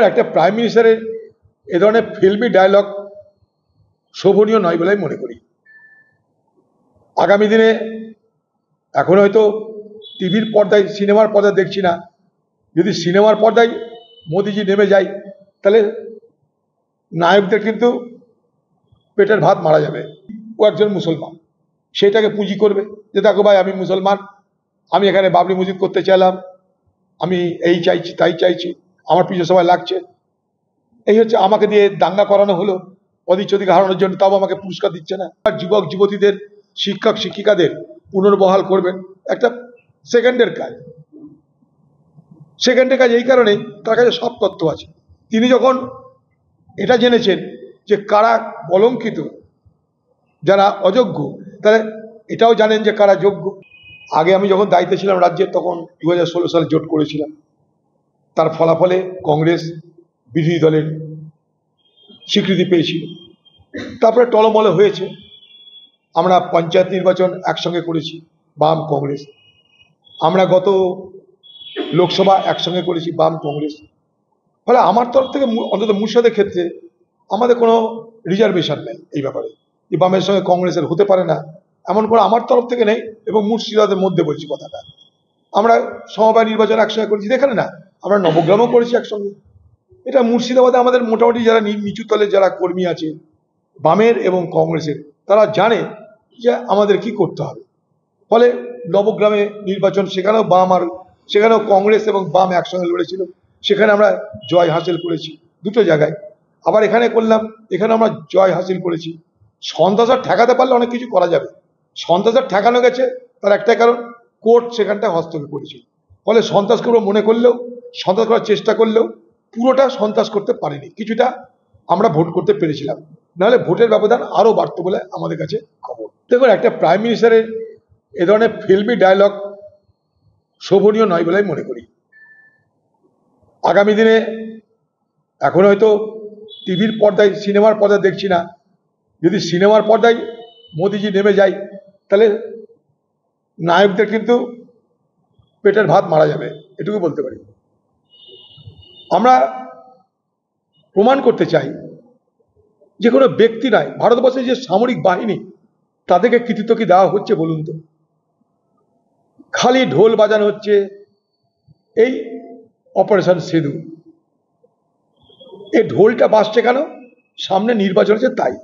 একটা প্রাইম মিনিস্টারের এ ধরনের ফিল্মি ডায়লগ শোভনীয় নয় বলে আমি মনে করি। আগামী দিনে এখন হয়তো টিভির পর্দায় সিনেমার পর্দায় দেখছি না, যদি সিনেমার পর্দায় মোদিজি নেমে যায় তাহলে নায়কদের কিন্তু পেটের ভাত মারা যাবে। ও একজন মুসলমান, সেটাকে পুঁজি করবে যে দেখো ভাই আমি মুসলমান, আমি এখানে বাবরি মসজিদ করতে চাইলাম, আমি এই চাইছি তাই চাইছি, আমার পিছনে সবাই লাগছে। এই হচ্ছে আমাকে দিয়ে দাঙ্গা করানো হলো অধিক হারানোর জন্য, তাও আমাকে পুরস্কার দিচ্ছে না। আর যুবক যুবতীদের, শিক্ষক শিক্ষিকাদের পুনর্বহাল করবেন, একটা সেকেন্ডের কাজ। সেকেন্ডের কাজ এই কারণেই তার কাছে সব তথ্য আছে। তিনি যখন এটা জেনেছেন যে কারা কলঙ্কিত, যারা অযোগ্য, তাহলে এটাও জানেন যে কারা যোগ্য। আগে আমি যখন দায়িত্বে ছিলাম রাজ্যের, তখন 2016 সালে জোট করেছিলাম। তার ফলাফলে কংগ্রেস বিরোধী দলের স্বীকৃতি পেয়েছিল, তারপরে টলমল হয়েছে। আমরা পঞ্চায়েত নির্বাচন একসঙ্গে করেছি, বাম কংগ্রেস। আমরা গত লোকসভা একসঙ্গে করেছি, বাম কংগ্রেস। ফলে আমার তরফ থেকে অন্তত মুর্শিদাবাদের ক্ষেত্রে আমাদের কোনো রিজার্ভেশন নেই এই ব্যাপারে, যে বামের সঙ্গে কংগ্রেসের হতে পারে না এমন করে আমার তরফ থেকে নেই। এবং মুর্শিদাবাদের মধ্যে বলছি কথাটা, আমরা সমবায় নির্বাচন একসঙ্গে করেছি, দেখেন না, আমরা নবগ্রামও করেছি একসঙ্গে। এটা মুর্শিদাবাদে আমাদের মোটামুটি যারা নিচু তলের যারা কর্মী আছে বামের এবং কংগ্রেসের, তারা জানে যে আমাদের কি করতে হবে। ফলে নবগ্রামে নির্বাচন, সেখানেও বাম আর সেখানেও কংগ্রেস এবং বাম একসঙ্গে লড়েছিল, সেখানে আমরা জয় হাসিল করেছি দুটো জায়গায়। আবার এখানে করলাম, এখানে আমরা জয় হাসিল করেছি। সন্ত্রাস ঠেকাতে পারলে অনেক কিছু করা যাবে। সন্ত্রাস ঠেকানো গেছে তার একটাই কারণ, কোর্ট সেখানটায় হস্তক্ষেপ করেছে। ফলে সন্ত্রাস করবো মনে করলেও, সন্ত্রাস করার চেষ্টা করলেও পুরোটা সন্ত্রাস করতে পারেনি, কিছুটা আমরা ভোট করতে পেরেছিলাম, নাহলে ভোটের ব্যবধান আরো বাড়তো বলে আমাদের কাছে খবর। দেখুন, একটা প্রাইম মিনিস্টারের এ ধরনের ফিল্মি ডায়লগ শোভনীয় নয় বলে আমি মনে করি। আগামী দিনে এখন হয়তো টিভির পর্দায় সিনেমার পর্দায় দেখছি না, যদি সিনেমার পর্দায় মোদিজি নেমে যায় তাহলে নায়কদের কিন্তু পেটের ভাত মারা যাবে, এটুকু বলতে পারি। আমরা প্রমাণ করতে চাই যে কোনো ব্যক্তি নয়, ভারতবর্ষের যে সামরিক বাহিনী, তাদেরকে কৃতিত্ব কি দেওয়া হচ্ছে বলুন তো? খালি ঢোল বাজানো হচ্ছে এই অপারেশন সিঁদুর। এই ঢোলটা বাজছে কেন? সামনে নির্বাচন আছে তাই,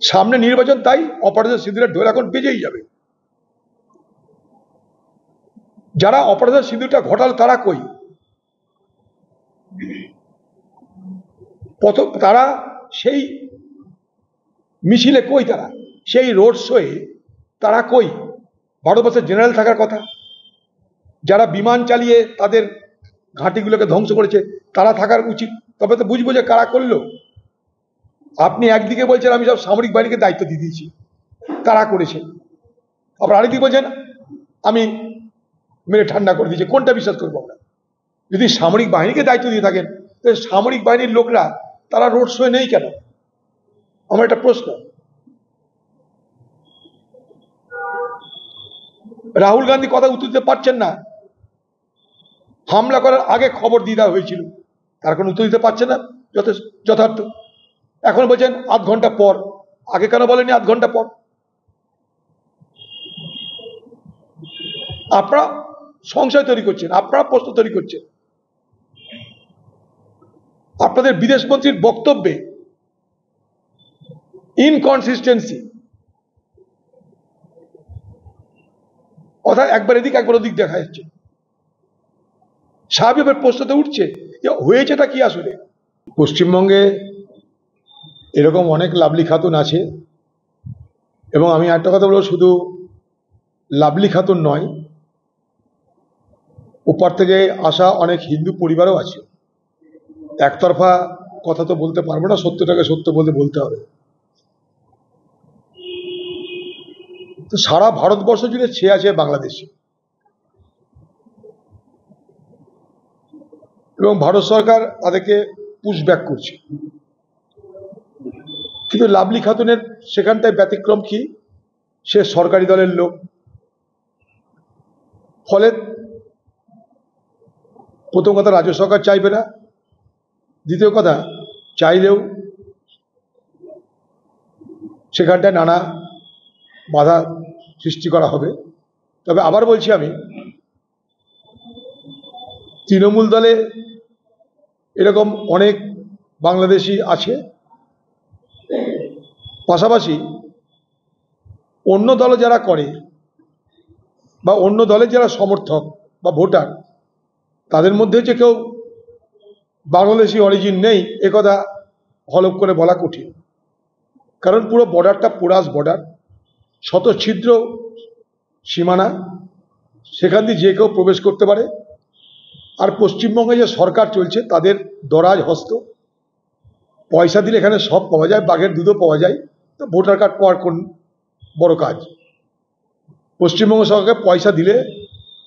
সামনে নির্বাচন তাই অপারেশন সিঁদুরের ঢোল এখন বেজেই যাবে। যারা অপারেশন সিঁদুরটা ঘটাল তারা কই? প্রথম তারা সেই মিছিলে কই? তারা সেই রোড শোয়ে তারা কই? ভারতবর্ষের জেনারেল থাকার কথা। যারা বিমান চালিয়ে তাদের ঘাঁটিগুলোকে ধ্বংস করেছে তারা থাকার উচিত, তবে তো বুঝবো যে কারা করলো। আপনি একদিকে বলছেন আমি সব সামরিক বাহিনীকে দায়িত্ব দিয়ে দিয়েছি, তারা করেছে, আবার আরেকদিকে বলছেন আমি মেরে ঠান্ডা করে দিয়েছি। কোনটা বিশ্বাস করবো আমরা? যদি সামরিক বাহিনীকে দায়িত্ব দিয়ে থাকেন তাহলে সামরিক বাহিনীর লোকরা তারা রোড শোয়ে নেই কেন? আমার একটা প্রশ্ন। রাহুল গান্ধী কথা উত্তর দিতে পারছেন না, হামলা করার আগে খবর দিয়ে দেওয়া হয়েছিল, তার কোনো উত্তর দিতে পারছে না যথার্থ। এখন বলছেন আধ ঘন্টা পর, আগে কেন বলেনি আধ ঘন্টা পর? আপনারা সংশয় তৈরি করছেন, আপনারা প্রশ্ন তৈরি করছেন। আপনাদের বিদেশ মন্ত্রীর বক্তব্যে ইনকনসিস্টেন্সি, অর্থাৎ একবার এদিক একবার ওদিক দেখা যাচ্ছে। স্বাভাবিক প্রশ্নতে উঠছে যে হয়েছেটা কি আসলে। পশ্চিমবঙ্গে এরকম অনেক লাভলি খাতুন আছে, এবং আমি একটা কথা বলবো, শুধু লাভলি খাতুন নয়, ওপার থেকে আসা অনেক হিন্দু পরিবারও আছে। একতরফা কথা তো বলতে পারবো না, সত্যটাকে সত্য বলতে হবে। তো সারা ভারতবর্ষ জুড়ে ছেয়ে আছে বাংলাদেশে, এবং ভারত সরকার তাদেরকে পুশব্যাক করছে। কিন্তু লাভলি খাতুনের সেখানটায় ব্যতিক্রম কি? সে সরকারি দলের লোক, ফলে প্রথম কথা, রাজ্য সরকার চাইবে না। দ্বিতীয় কথা, চাইলেও সেখানটায় নানা বাধা সৃষ্টি করা হবে। তবে আবার বলছি, আমি তৃণমূল দলে এরকম অনেক বাংলাদেশি আছে, পাশাপাশি অন্য দলে যারা করে বা অন্য দলের যারা সমর্থক বা ভোটার, তাদের মধ্যে যে কেউ বাংলাদেশি অরিজিন নেই একথা হলফ করে বলা কঠিন। কারণ পুরো বর্ডারটা পোরাস বর্ডার, শত ছিদ্র সীমানা, সেখান দিয়ে যে কেউ প্রবেশ করতে পারে। আর পশ্চিমবঙ্গে যে সরকার চলছে তাদের দরাজ হস্ত, পয়সা দিলে এখানে সব পাওয়া যায়, বাঘের দুধও পাওয়া যায়। তো ভোটার কার্ড পাওয়ার কোন বড় কাজ? পশ্চিমবঙ্গ সরকারকে পয়সা দিলে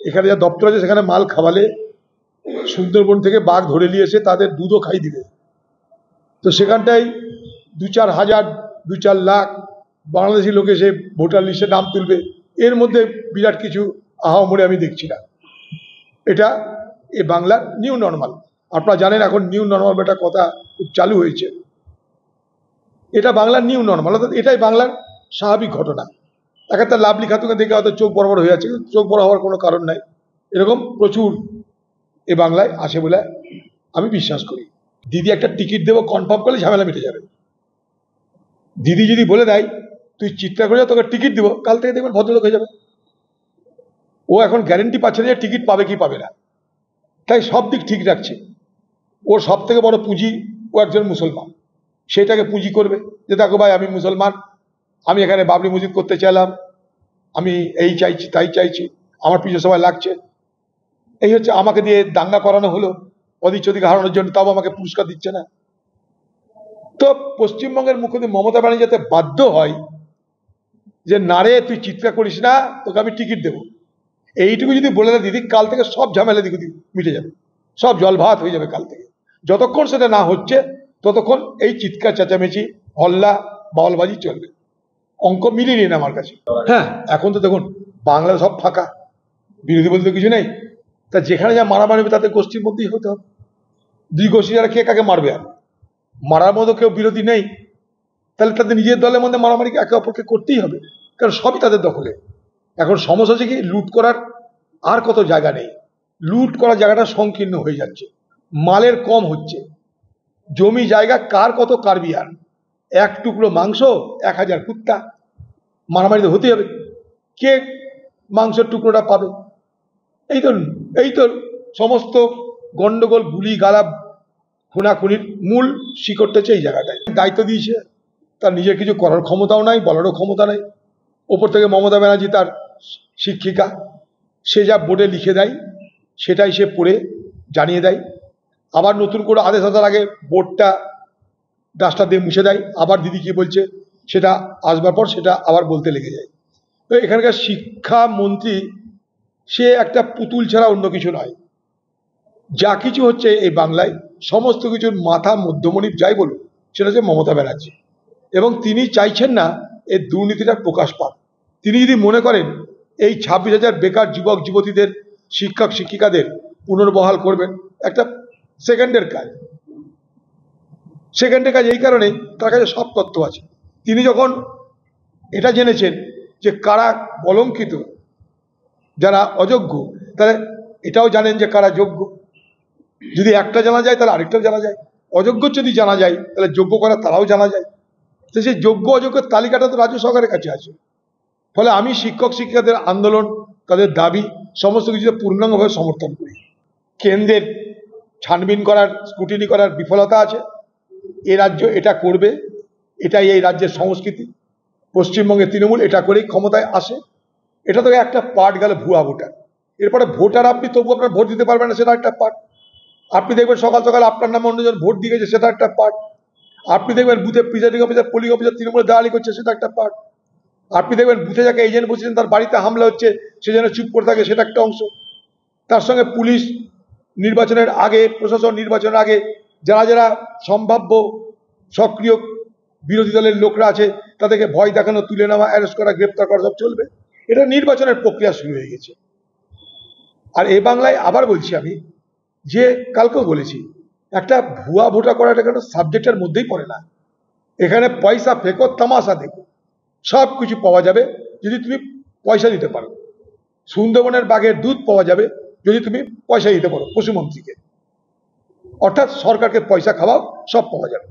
এখানে যা দপ্তর আছে সেখানে মাল খাওয়ালে, সুন্দরবন থেকে বাঘ ধরে নিয়ে এসে তাদের দুধও খাই দিলে, তো সেখানটায় 2-4 হাজার 2-4 লাখ বাংলাদেশি লোক এসে ভোটার লিস্টে নাম তুলবে, এর মধ্যে বিরাট কিছু আহামরি আমি দেখছি না। এটা এ বাংলার নিউ নর্মাল। আপনারা জানেন এখন নিউ নর্মাল একটা কথা খুব চালু হয়েছে। এটা বাংলার নিউ নর্মাল, অর্থাৎ এটাই বাংলার স্বাভাবিক ঘটনা। একটা লাভলি খাতুকে দেখে হয়তো চোখ বড় বড় হয়ে যাচ্ছে, চোখ বড় হওয়ার কোনো কারণ নাই। এরকম প্রচুর এ বাংলায় আছে বলে আমি বিশ্বাস করি। দিদি একটা টিকিট দেবো কনফার্ম করলে ঝামেলা মিটে যাবে। দিদি যদি বলে দেয় তুই চিৎকার করে তোকে টিকিট দিব, কাল থেকে দেখবেন ভদ্রলোক হয়ে যাবে। ও এখন গ্যারেন্টি পাচ্ছে না যে টিকিট পাবে কি পাবে না, তাই সব দিক ঠিক রাখছে। ওর সব থেকে বড় পুঁজি ও একজন মুসলমান, সেটাকে পুঁজি করবে যে দেখো ভাই আমি মুসলমান, আমি এখানে বাবরি মসজিদ করতে চাইলাম, আমি এই চাইছি তাই চাইছি, আমার পিছনে সবাই লাগছে। এই হচ্ছে আমাকে দিয়ে দাঙ্গা করানো হলো অধিক চদিকে হারানোর জন্য, তাও আমাকে পুরস্কার দিচ্ছে না। তো পশ্চিমবঙ্গের মুখ্যমন্ত্রী মমতা ব্যানার্জি যাতে বাধ্য হয় যে না রে তুই চিৎকার করিস না, তোকে আমি টিকিট দেবো, এইটুকু যদি বলে দেয় দিদি, কাল থেকে সব ঝামেলা দিকে মিটে যাবে, সব জল ভাত হয়ে যাবে কাল থেকে। যতক্ষণ সেটা না হচ্ছে ততক্ষণ এই চিৎকার চেঁচামেচি হল্লা বাউলবাজি চলবে। অঙ্ক মিলিয়ে নিন আমার কাছে। হ্যাঁ, এখন তো দেখুন বাংলা সব ফাঁকা, বিরোধী বলতে কিছু নেই। তা যেখানে যা মারামারি হবে তাদের গোষ্ঠীর মধ্যেই হতে হবে। দুই গোষ্ঠী যারা কে কাকে মারবে, আর মারার মতো কেউ বিরোধী নেই, তাহলে তাদের নিজের দলের মধ্যে মারামারি একে অপরকে করতেই হবে, কারণ সবই তাদের দখলে। এখন সমস্যা হচ্ছে কি, লুট করার আর কত জায়গা নেই, লুট করার জায়গাটা সংকীর্ণ হয়ে যাচ্ছে, মালের কম হচ্ছে, জমি জায়গা কার কত কারবি, আর এক টুকরো মাংস 1000 কুত্তা, মারামারিতে হতে হবে, কে মাংসের টুকরোটা পাবে। এই তো সমস্ত গন্ডগোল, গুলি গালা, খুনাখুনির মূল শিকড়টা হচ্ছে এই জায়গাটায়। দায়িত্ব দিয়েছে, তার নিজের কিছু করার ক্ষমতাও নাই, বলারও ক্ষমতা নাই। ওপর থেকে মমতা ব্যানার্জি তার শিক্ষিকা, সে যা বোর্ডে লিখে দেয় সেটাই সে পড়ে জানিয়ে দেয়। আবার নতুন করে আদেশ আসার আগে বোর্ডটা ডাস্টার দিয়ে মুছে দেয়, আবার দিদি কি বলছে সেটা আসবার পর সেটা আবার বলতে লেগে যায়। তো এখানকার শিক্ষামন্ত্রী সে একটা পুতুল ছাড়া অন্য কিছু নয়। যা কিছু হচ্ছে এই বাংলায় সমস্ত কিছুর মাথা মধ্যমণি যাই বলুন, সেটা হচ্ছে মমতা ব্যানার্জি। এবং তিনি চাইছেন না এই দুর্নীতিটা প্রকাশ পাক। তিনি যদি মনে করেন এই 26,000 বেকার যুবক যুবতীদের, শিক্ষক শিক্ষিকাদের পুনর্বহাল করবেন, একটা সেকেন্ডের কাজ। এই কারণে তার কাছে সব তথ্য আছে। তিনি যখন এটা জেনেছেন যে কারা কলঙ্কিত, যারা অযোগ্য, তাহলে এটাও জানেন যে কারা যোগ্য। যদি একটা জানা যায় তাহলে আরেকটাও জানা যায়, অযোগ্য যদি জানা যায় তাহলে যোগ্য করা তারাও জানা যায়। তো সেই যোগ্য অযোগ্যের তালিকাটা তো রাজ্য সরকারের কাছে আছে। ফলে আমি শিক্ষক শিক্ষিকাদের আন্দোলন, তাদের দাবি সমস্ত কিছুতে পূর্ণাঙ্গভাবে সমর্থন করি। কেন্দ্রের ছানবিন করার, স্ক্রুটিনি করার বিফলতা আছে, এ রাজ্য এটা করবে, এটাই এই রাজ্যের সংস্কৃতি। পশ্চিমবঙ্গের তৃণমূল এটা করেই ক্ষমতায় আসে। এটা তো একটা পার্ট গেল ভুয়া ভোটার। এরপরে ভোটার আপনি তবু আপনার ভোট দিতে পারবেন না, সেটা একটা পার্ট। আপনি দেখবেন সকাল সকাল আপনার নামে অন্যজন ভোট দিয়ে গেছে, সেটা একটা পার্ট। আপনি দেখবেন বুথে প্রিজাইডিং অফিসার, পোলিং অফিসার তৃণমূলের দালালি করছে, সেটা একটা পার্ট। আপনি দেখবেন বুথে যাকে এজেন্ট বসেছেন তার বাড়িতে হামলা হচ্ছে, সে যেন চুপ করে থাকে, সেটা একটা অংশ। তার সঙ্গে পুলিশ নির্বাচনের আগে, প্রশাসন নির্বাচনের আগে যারা যারা সম্ভাব্য সক্রিয় বিরোধী দলের লোকরা আছে তাদেরকে ভয় দেখানো, তুলে নেওয়া, অ্যারেস্ট করা, গ্রেপ্তার করা সব চলবে। এটা নির্বাচনের প্রক্রিয়া শুরু হয়ে গেছে। আর এ বাংলায় আবার বলছি আমি, যে কালকেও বলেছি, একটা ভুয়া ভোটা করাটা কেন সাবজেক্টের মধ্যেই পড়ে না। এখানে পয়সা ফেঁকো, তামাশা দেখো, সব কিছু পাওয়া যাবে যদি তুমি পয়সা দিতে পারো। সুন্দরবনের বাঘের দুধ পাওয়া যাবে যদি তুমি পয়সা দিতে পারো পশুমন্ত্রীকে, অর্থাৎ সরকারকে পয়সা খাওয়াও, সব পাওয়া যাবে।